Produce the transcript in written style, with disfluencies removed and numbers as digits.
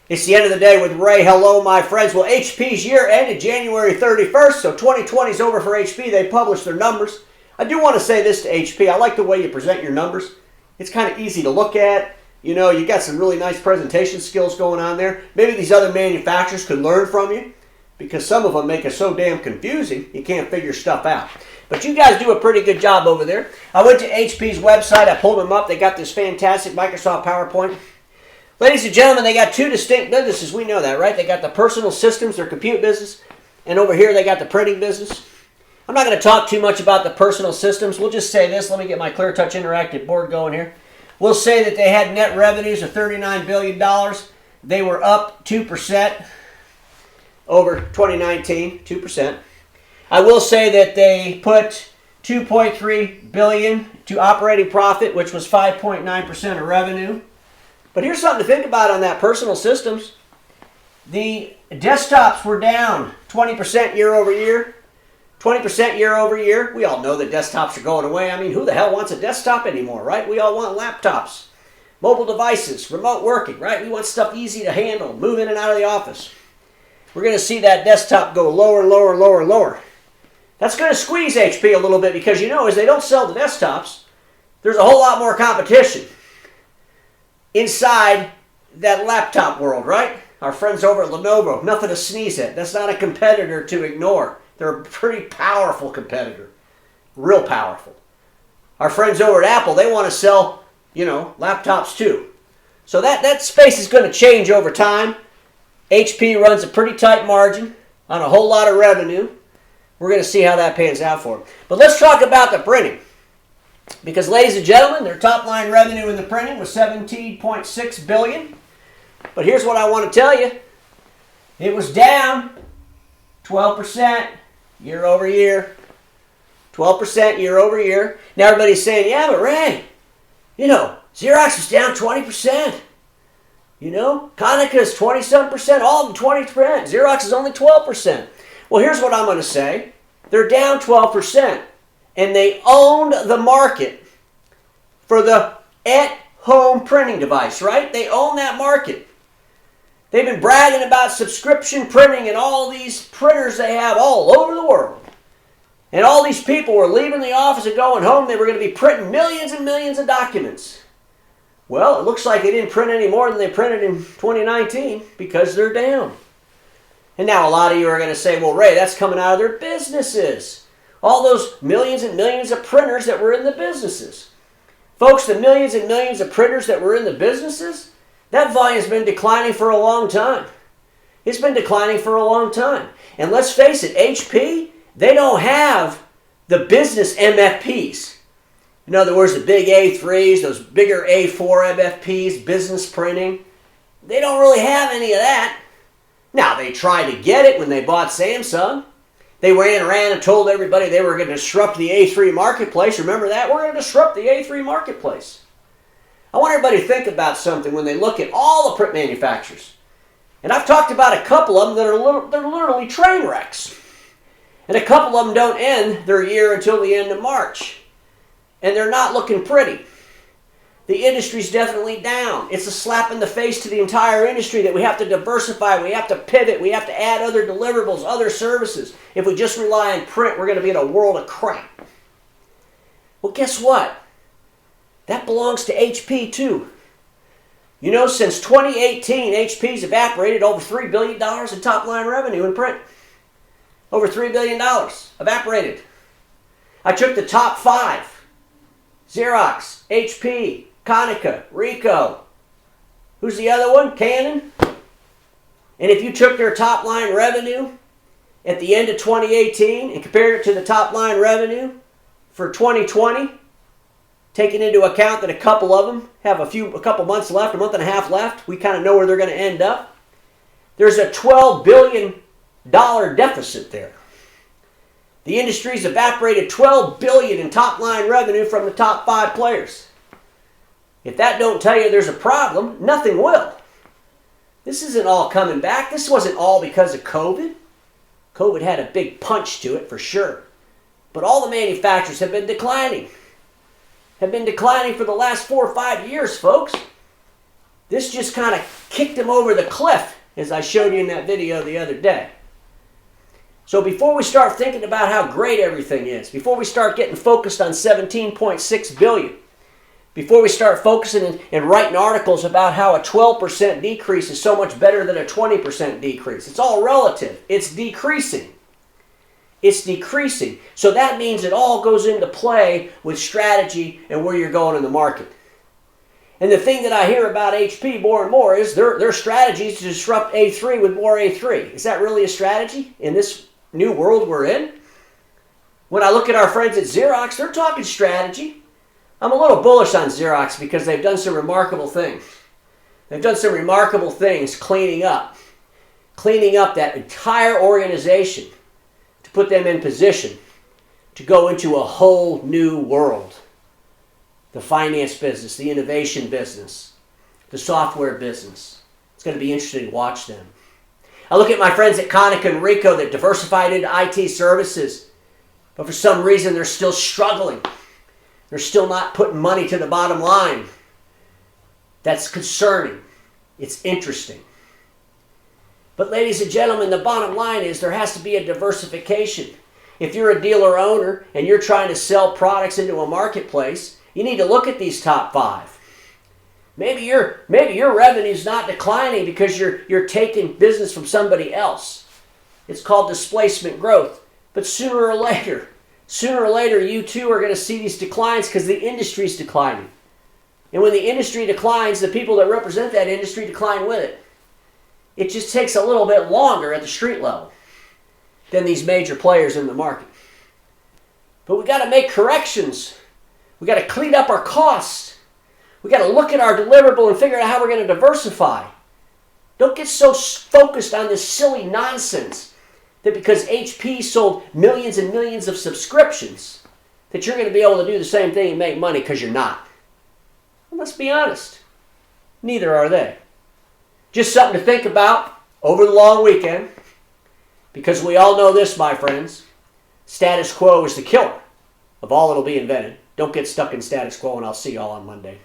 It's the end of the day with Ray. Hello, my friends. Well, HP's year ended January 31st, so 2020 is over for HP. They published their numbers. I do want to say this to HP. I like the way you present your numbers. It's kind of easy to look at. You know, you got some really nice presentation skills going on there. Maybe these other manufacturers could learn from you because some of them make it so damn confusing you can't figure stuff out. But you guys do a pretty good job over there. I went to HP's website. I pulled them up. They got this fantastic Microsoft PowerPoint. Ladies and gentlemen, they got two distinct businesses. We know that, right? They got the personal systems, their compute business, and over here they got the printing business. I'm not going to talk too much about the personal systems. We'll just say this. Let me get my ClearTouch Interactive board going here. We'll say that they had net revenues of $39 billion. They were up 2% over 2019, 2%. I will say that they put $2.3 billion to operating profit, which was 5.9% of revenue. But here's something to think about on that personal systems. The desktops were down 20% year over year. 20% year over year. We all know that desktops are going away. I mean, who the hell wants a desktop anymore, right? We all want laptops, mobile devices, remote working, right? We want stuff easy to handle, move in and out of the office. We're going to see that desktop go lower, lower, lower, lower. That's going to squeeze HP a little bit because, you know, as they don't sell the desktops, there's a whole lot more competition inside that laptop world, right? Our friends over at Lenovo, nothing to sneeze at. That's not a competitor to ignore. They're a pretty powerful competitor. Real powerful. Our friends over at Apple, they want to sell, you know, laptops too. So that space is going to change over time. HP runs a pretty tight margin on a whole lot of revenue. We're going to see how that pans out for them. But let's talk about the printing. Because, ladies and gentlemen, their top line revenue in the printing was $17.6 billion. But here's what I want to tell you. It was down 12% year over year. 12% year over year. Now everybody's saying, yeah, but Ray, you know, Xerox is down 20%. You know, Konica is 20-some%, all of them 20%. Xerox is only 12%. Well, here's what I'm going to say. They're down 12%. And they owned the market for the at-home printing device, right? They own that market. They've been bragging about subscription printing and all these printers they have all over the world. And all these people were leaving the office and going home. They were going to be printing millions and millions of documents. Well, it looks like they didn't print any more than they printed in 2019 because they're down. And now a lot of you are going to say, well, Ray, that's coming out of their businesses. All those millions and millions of printers that were in the businesses. Folks, the millions and millions of printers that were in the businesses, that volume's been declining for a long time. It's been declining for a long time. And let's face it, HP, they don't have the business MFPs. In other words, the big A3s, those bigger A4 MFPs, business printing. They don't really have any of that. Now, they tried to get it when they bought Samsung. They ran around and told everybody they were going to disrupt the A3 marketplace. Remember that? We're going to disrupt the A3 marketplace. I want everybody to think about something when they look at all the print manufacturers. And I've talked about a couple of them that are they're literally train wrecks. And a couple of them don't end their year until the end of March. And they're not looking pretty. The industry's definitely down. It's a slap in the face to the entire industry that we have to diversify, we have to pivot, we have to add other deliverables, other services. If we just rely on print, we're going to be in a world of crap. Well, guess what? That belongs to HP too. You know, since 2018, HP's evaporated over $3 billion in top line revenue in print. Over $3 billion evaporated. I took the top 5. Xerox, HP, Konica, Ricoh. Who's the other one? Canon. And if you took their top line revenue at the end of 2018 and compared it to the top line revenue for 2020, taking into account that a couple of them have a couple months left, a month and a half left, we kind of know where they're going to end up. There's a $12 billion deficit there. The industry's evaporated $12 billion in top line revenue from the top 5 players. If that don't tell you there's a problem, nothing will. This isn't all coming back. This wasn't all because of COVID. COVID had a big punch to it for sure. But all the manufacturers have been declining. Have been declining for the last 4 or 5 years, folks. This just kind of kicked them over the cliff, as I showed you in that video the other day. So before we start thinking about how great everything is, before we start getting focused on 17.6 billion, before we start focusing and writing articles about how a 12% decrease is so much better than a 20% decrease, it's all relative. It's decreasing. It's decreasing. So that means it all goes into play with strategy and where you're going in the market. And the thing that I hear about HP more and more is their strategy is to disrupt A3 with more A3. Is that really a strategy in this new world we're in? When I look at our friends at Xerox, they're talking strategy. I'm a little bullish on Xerox because they've done some remarkable things. They've done some remarkable things cleaning up that entire organization to put them in position to go into a whole new world. The finance business, the innovation business, the software business. It's going to be interesting to watch them. I look at my friends at Konica and Ricoh that diversified into IT services, but for some reason they're still struggling. They're still not putting money to the bottom line. That's concerning. It's interesting. But ladies and gentlemen, the bottom line is there has to be a diversification. If you're a dealer owner and you're trying to sell products into a marketplace, you need to look at these top 5. Maybe your revenue is not declining because you're taking business from somebody else. It's called displacement growth. But sooner or later, you too are going to see these declines because the industry is declining. And when the industry declines, the people that represent that industry decline with it. It just takes a little bit longer at the street level than these major players in the market. But we got to make corrections. We got to clean up our costs. We got to look at our deliverable and figure out how we're going to diversify. Don't get so focused on this silly nonsense that because HP sold millions and millions of subscriptions that you're going to be able to do the same thing and make money, because you're not. Well, let's be honest. Neither are they. Just something to think about over the long weekend, because we all know this, my friends. Status quo is the killer of all that'll be invented. Don't get stuck in status quo, and I'll see y'all on Monday.